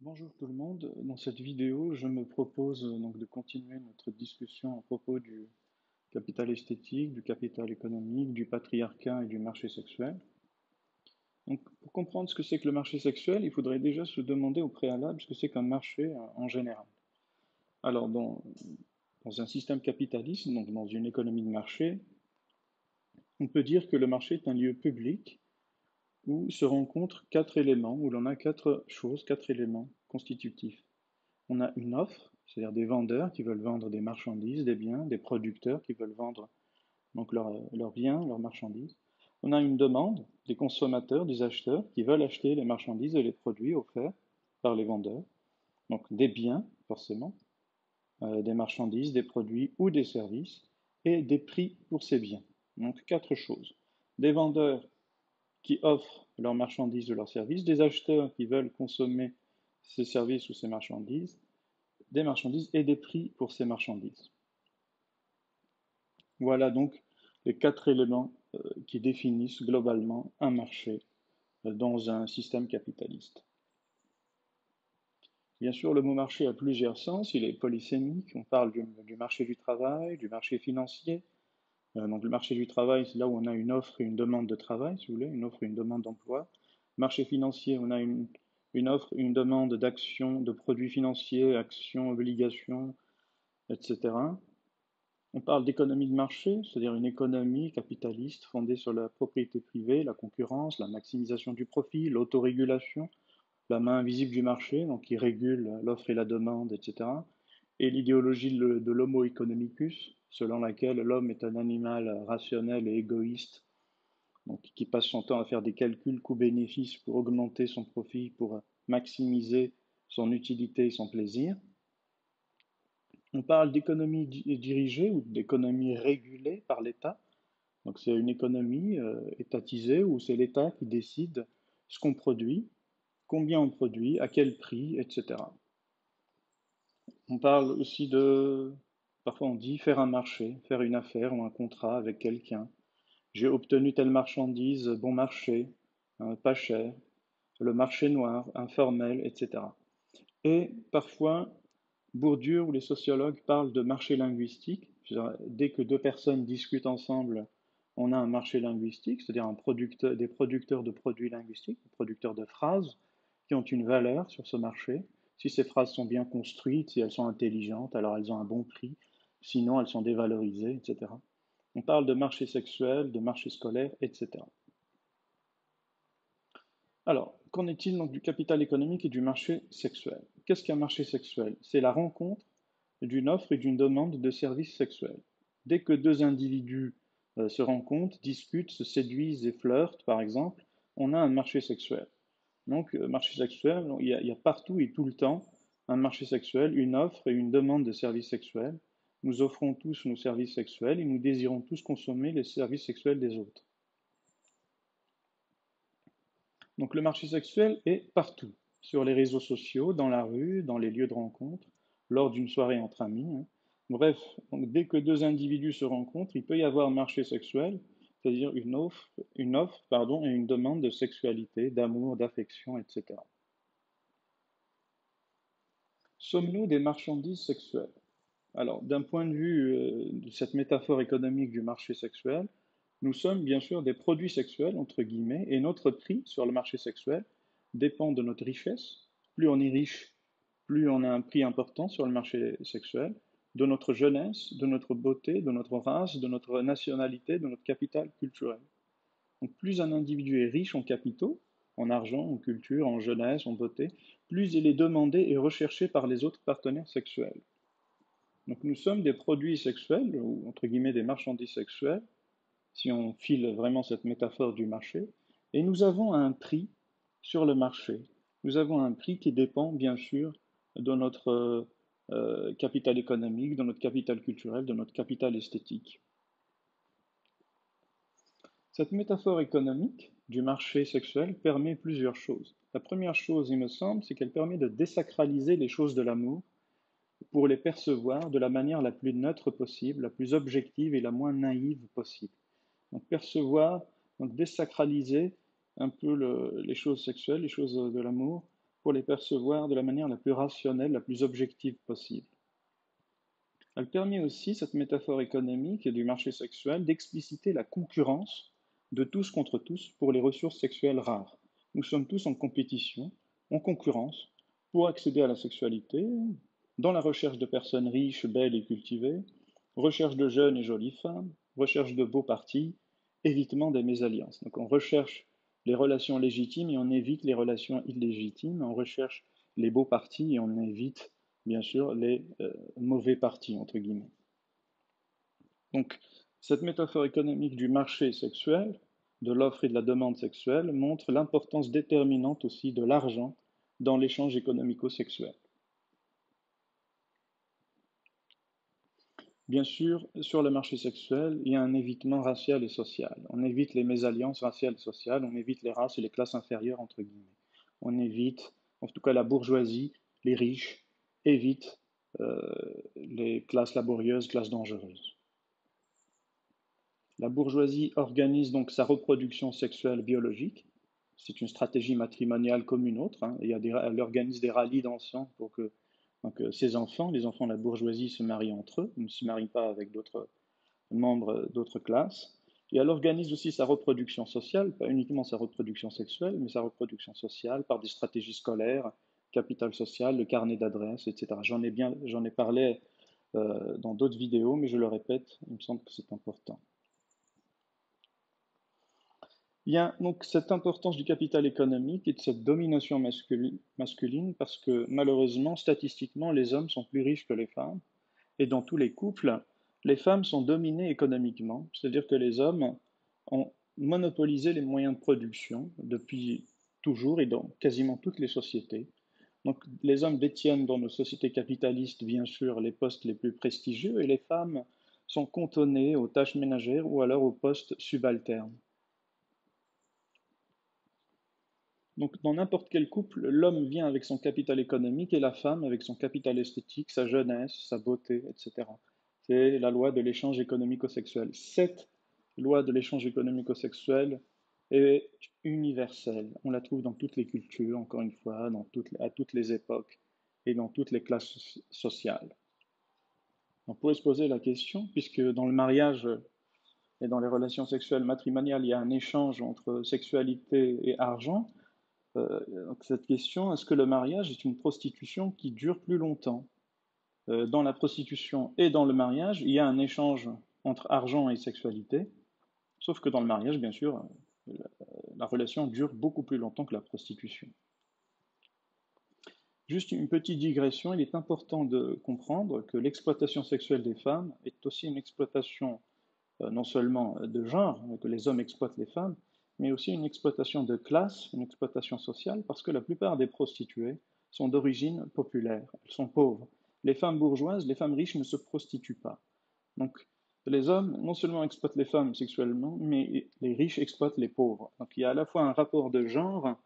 Bonjour tout le monde. Dans cette vidéo, je me propose donc de continuer notre discussion à propos du capital esthétique, du capital économique, du patriarcat et du marché sexuel. Donc, pour comprendre ce que c'est que le marché sexuel, il faudrait déjà se demander au préalable ce que c'est qu'un marché en général. Alors, dans un système capitaliste, donc dans une économie de marché, on peut dire que le marché est un lieu public où se rencontrent quatre éléments, où l'on a quatre choses, quatre éléments constitutifs. On a une offre, c'est-à-dire des vendeurs qui veulent vendre des marchandises, des biens, des producteurs qui veulent vendre donc leurs biens, leurs marchandises. On a une demande, des consommateurs, des acheteurs qui veulent acheter les marchandises et les produits offerts par les vendeurs. Donc des biens, forcément, des marchandises, des produits ou des services, et des prix pour ces biens. Donc quatre choses. Des vendeurs qui offrent leurs marchandises ou leurs services, des acheteurs qui veulent consommer ces services ou ces marchandises, des marchandises et des prix pour ces marchandises. Voilà donc les quatre éléments qui définissent globalement un marché dans un système capitaliste. Bien sûr, le mot marché a plusieurs sens, il est polysémique, on parle du marché du travail, du marché financier. Donc le marché du travail, c'est là où on a une offre et une demande de travail, si vous voulez, une offre et une demande d'emploi. Marché financier, on a une offre et une demande d'actions, de produits financiers, actions, obligations, etc. On parle d'économie de marché, c'est-à-dire une économie capitaliste fondée sur la propriété privée, la concurrence, la maximisation du profit, l'autorégulation, la main invisible du marché, donc qui régule l'offre et la demande, etc. Et l'idéologie de l'homo economicus, selon laquelle l'homme est un animal rationnel et égoïste, donc qui passe son temps à faire des calculs coûts-bénéfices pour augmenter son profit, pour maximiser son utilité et son plaisir. On parle d'économie dirigée ou d'économie régulée par l'État. Donc c'est une économie étatisée où c'est l'État qui décide ce qu'on produit, combien on produit, à quel prix, etc. On parle aussi parfois on dit faire un marché, faire une affaire ou un contrat avec quelqu'un. J'ai obtenu telle marchandise bon marché, pas cher, le marché noir, informel, etc. Et parfois, Bourdieu ou les sociologues parlent de marché linguistique. Dès que deux personnes discutent ensemble, on a un marché linguistique, c'est-à-dire des producteurs de produits linguistiques, des producteurs de phrases qui ont une valeur sur ce marché. Si ces phrases sont bien construites, si elles sont intelligentes, alors elles ont un bon prix. Sinon, elles sont dévalorisées, etc. On parle de marché sexuel, de marché scolaire, etc. Alors, qu'en est-il donc du capital économique et du marché sexuel? Qu'est-ce qu'un marché sexuel? C'est la rencontre d'une offre et d'une demande de services sexuels. Dès que deux individus se rencontrent, discutent, se séduisent et flirtent, par exemple, on a un marché sexuel. Donc, marché sexuel, il y a partout et tout le temps un marché sexuel, une offre et une demande de services sexuels. Nous offrons tous nos services sexuels et nous désirons tous consommer les services sexuels des autres. Donc le marché sexuel est partout, sur les réseaux sociaux, dans la rue, dans les lieux de rencontre, lors d'une soirée entre amis, hein. Bref, donc dès que deux individus se rencontrent, il peut y avoir un marché sexuel, c'est-à-dire une offre et une demande de sexualité, d'amour, d'affection, etc. Sommes-nous des marchandises sexuelles? Alors, d'un point de vue de cette métaphore économique du marché sexuel, nous sommes bien sûr des produits sexuels, entre guillemets, et notre prix sur le marché sexuel dépend de notre richesse. Plus on est riche, plus on a un prix important sur le marché sexuel, de notre jeunesse, de notre beauté, de notre race, de notre nationalité, de notre capital culturel. Donc plus un individu est riche en capitaux, en argent, en culture, en jeunesse, en beauté, plus il est demandé et recherché par les autres partenaires sexuels. Donc nous sommes des produits sexuels, ou entre guillemets des marchandises sexuelles, si on file vraiment cette métaphore du marché, et nous avons un prix sur le marché. Nous avons un prix qui dépend bien sûr de notre capital économique, de notre capital culturel, de notre capital esthétique. Cette métaphore économique du marché sexuel permet plusieurs choses. La première chose, il me semble, c'est qu'elle permet de désacraliser les choses de l'amour pour les percevoir de la manière la plus neutre possible, la plus objective et la moins naïve possible. Donc percevoir, donc désacraliser un peu les choses sexuelles, les choses de l'amour, pour les percevoir de la manière la plus rationnelle, la plus objective possible. Elle permet aussi, cette métaphore économique et du marché sexuel, d'expliciter la concurrence de tous contre tous pour les ressources sexuelles rares. Nous sommes tous en compétition, en concurrence, pour accéder à la sexualité, dans la recherche de personnes riches, belles et cultivées, recherche de jeunes et jolies femmes, recherche de beaux partis, évitement des mésalliances. Donc on recherche les relations légitimes et on évite les relations illégitimes, on recherche les beaux partis et on évite bien sûr les mauvais partis, entre guillemets. Donc, cette métaphore économique du marché sexuel, de l'offre et de la demande sexuelle, montre l'importance déterminante aussi de l'argent dans l'échange économico-sexuel. Bien sûr, sur le marché sexuel, il y a un évitement racial et social. On évite les mésalliances raciales et sociales, on évite les races et les classes inférieures, entre guillemets. On évite, en tout cas la bourgeoisie, les riches, évite les classes laborieuses, classes dangereuses. La bourgeoisie organise donc sa reproduction sexuelle biologique. C'est une stratégie matrimoniale comme une autre. Hein. Elle organise des rallyes d'enfants pour que ces enfants, les enfants de la bourgeoisie, se marient entre eux, ne se marient pas avec d'autres membres d'autres classes. Et elle organise aussi sa reproduction sociale, pas uniquement sa reproduction sexuelle, mais sa reproduction sociale par des stratégies scolaires, capital social, le carnet d'adresses, etc. J'en ai parlé dans d'autres vidéos, mais je le répète, il me semble que c'est important. Il y a donc cette importance du capital économique et de cette domination masculine parce que malheureusement, statistiquement, les hommes sont plus riches que les femmes. Et dans tous les couples, les femmes sont dominées économiquement, c'est-à-dire que les hommes ont monopolisé les moyens de production depuis toujours et dans quasiment toutes les sociétés. Donc les hommes détiennent dans nos sociétés capitalistes, bien sûr, les postes les plus prestigieux et les femmes sont cantonnées aux tâches ménagères ou alors aux postes subalternes. Donc, dans n'importe quel couple, l'homme vient avec son capital économique et la femme avec son capital esthétique, sa jeunesse, sa beauté, etc. C'est la loi de l'échange économico-sexuel. Cette loi de l'échange économico-sexuel est universelle. On la trouve dans toutes les cultures, encore une fois, à toutes les époques et dans toutes les classes sociales. On pourrait se poser la question, puisque dans le mariage et dans les relations sexuelles matrimoniales, il y a un échange entre sexualité et argent. Donc cette question, est-ce que le mariage est une prostitution qui dure plus longtemps? Dans la prostitution et dans le mariage, il y a un échange entre argent et sexualité, sauf que dans le mariage, bien sûr, la relation dure beaucoup plus longtemps que la prostitution. Juste une petite digression, il est important de comprendre que l'exploitation sexuelle des femmes est aussi une exploitation non seulement de genre, que les hommes exploitent les femmes, mais aussi une exploitation de classe, une exploitation sociale, parce que la plupart des prostituées sont d'origine populaire, elles sont pauvres. Les femmes bourgeoises, les femmes riches ne se prostituent pas. Donc les hommes non seulement exploitent les femmes sexuellement, mais les riches exploitent les pauvres. Donc il y a à la fois un rapport de genre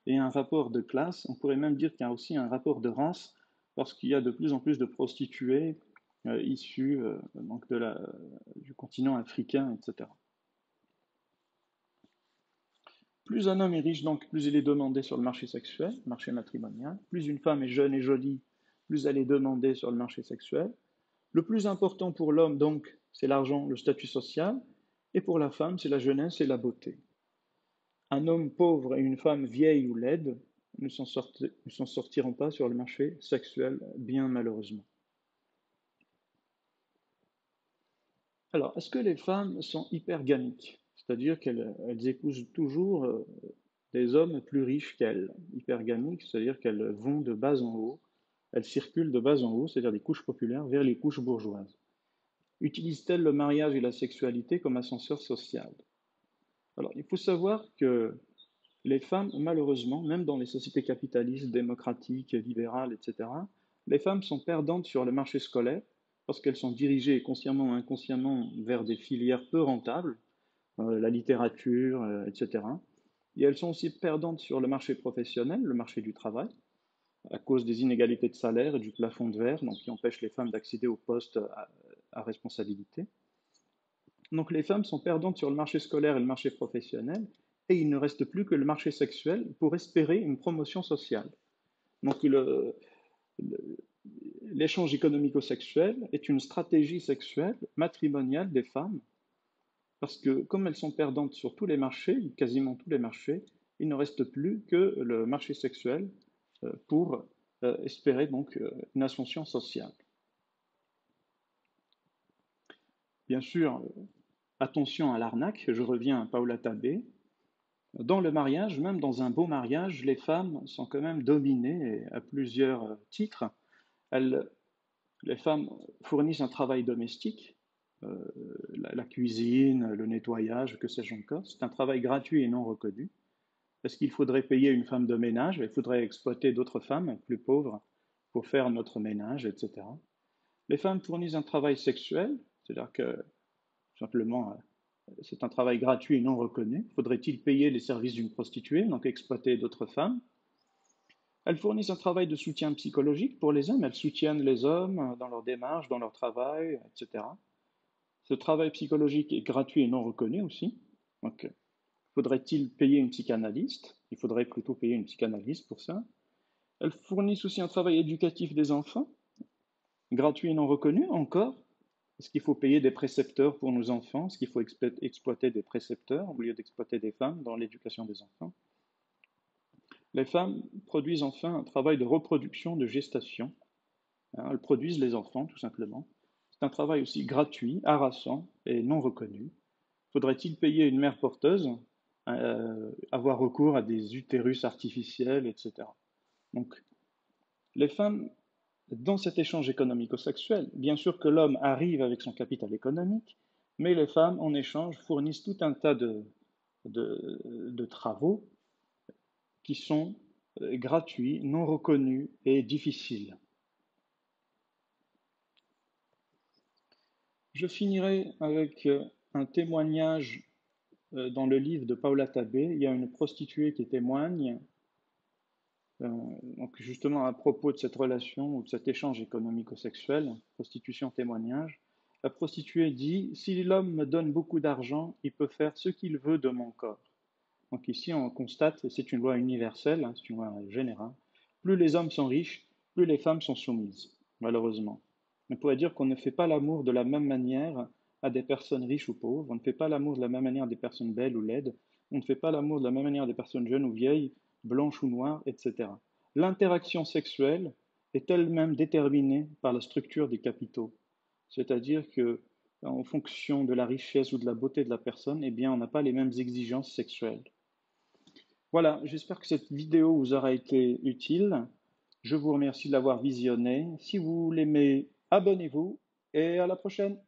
et un rapport de classe. On pourrait même dire qu'il y a aussi un rapport de race, parce qu'il y a de plus en plus de prostituées issues donc du continent africain, etc. Plus un homme est riche, donc plus il est demandé sur le marché sexuel, marché matrimonial. Plus une femme est jeune et jolie, plus elle est demandée sur le marché sexuel. Le plus important pour l'homme, donc, c'est l'argent, le statut social, et pour la femme, c'est la jeunesse et la beauté. Un homme pauvre et une femme vieille ou laide ne s'en sortiront pas sur le marché sexuel, bien malheureusement. Alors, est-ce que les femmes sont hypergamiques? C'est-à-dire qu'elles épousent toujours des hommes plus riches qu'elles. Hypergamiques, c'est-à-dire qu'elles vont de bas en haut, elles circulent de bas en haut, c'est-à-dire des couches populaires, vers les couches bourgeoises. Utilisent-elles le mariage et la sexualité comme ascenseur social? Alors, il faut savoir que les femmes, malheureusement, même dans les sociétés capitalistes, démocratiques, libérales, etc., les femmes sont perdantes sur le marché scolaire parce qu'elles sont dirigées consciemment ou inconsciemment vers des filières peu rentables, la littérature, etc. Et elles sont aussi perdantes sur le marché professionnel, le marché du travail, à cause des inégalités de salaire et du plafond de verre, donc qui empêchent les femmes d'accéder aux postes à responsabilité. Donc les femmes sont perdantes sur le marché scolaire et le marché professionnel, et il ne reste plus que le marché sexuel pour espérer une promotion sociale. Donc l'échange économico-sexuel est une stratégie sexuelle matrimoniale des femmes, parce que comme elles sont perdantes sur tous les marchés, quasiment tous les marchés, il ne reste plus que le marché sexuel pour espérer donc une ascension sociale. Bien sûr, attention à l'arnaque, je reviens à Paola Tabé. Dans le mariage, même dans un beau mariage, les femmes sont quand même dominées à plusieurs titres. Elles, les femmes fournissent un travail domestique, euh, la cuisine, le nettoyage, que sais-je encore. C'est un travail gratuit et non reconnu. Parce qu'il faudrait payer une femme de ménage, il faudrait exploiter d'autres femmes plus pauvres pour faire notre ménage, etc. Les femmes fournissent un travail sexuel, c'est-à-dire que simplement c'est un travail gratuit et non reconnu. Faudrait-il payer les services d'une prostituée, donc exploiter d'autres femmes? Elles fournissent un travail de soutien psychologique pour les hommes, elles soutiennent les hommes dans leur démarche, dans leur travail, etc. Ce travail psychologique est gratuit et non reconnu aussi. Donc, faudrait-il payer une psychanalyste? Il faudrait plutôt payer une psychanalyste pour ça. Elles fournissent aussi un travail éducatif des enfants, gratuit et non reconnu encore. Est-ce qu'il faut payer des précepteurs pour nos enfants? Est-ce qu'il faut exploiter des précepteurs au lieu d'exploiter des femmes dans l'éducation des enfants? Les femmes produisent enfin un travail de reproduction, de gestation. Elles produisent les enfants, tout simplement. C'est un travail aussi gratuit, harassant et non reconnu. Faudrait-il payer une mère porteuse, avoir recours à des utérus artificiels, etc. Donc, les femmes, dans cet échange économico-sexuel, bien sûr que l'homme arrive avec son capital économique, mais les femmes, en échange, fournissent tout un tas de travaux qui sont gratuits, non reconnus et difficiles. Je finirai avec un témoignage dans le livre de Paola Tabé. Il y a une prostituée qui témoigne, donc justement à propos de cette relation ou de cet échange économico-sexuel, prostitution-témoignage. La prostituée dit: si l'homme me donne beaucoup d'argent, il peut faire ce qu'il veut de mon corps. Donc ici, on constate, et c'est une loi universelle, hein, c'est une loi générale, plus les hommes sont riches, plus les femmes sont soumises, malheureusement. On pourrait dire qu'on ne fait pas l'amour de la même manière à des personnes riches ou pauvres, on ne fait pas l'amour de la même manière à des personnes belles ou laides, on ne fait pas l'amour de la même manière à des personnes jeunes ou vieilles, blanches ou noires, etc. L'interaction sexuelle est elle-même déterminée par la structure des capitaux, c'est-à-dire que en fonction de la richesse ou de la beauté de la personne, eh bien, on n'a pas les mêmes exigences sexuelles. Voilà, j'espère que cette vidéo vous aura été utile. Je vous remercie de l'avoir visionnée. Si vous l'aimez, abonnez-vous et à la prochaine.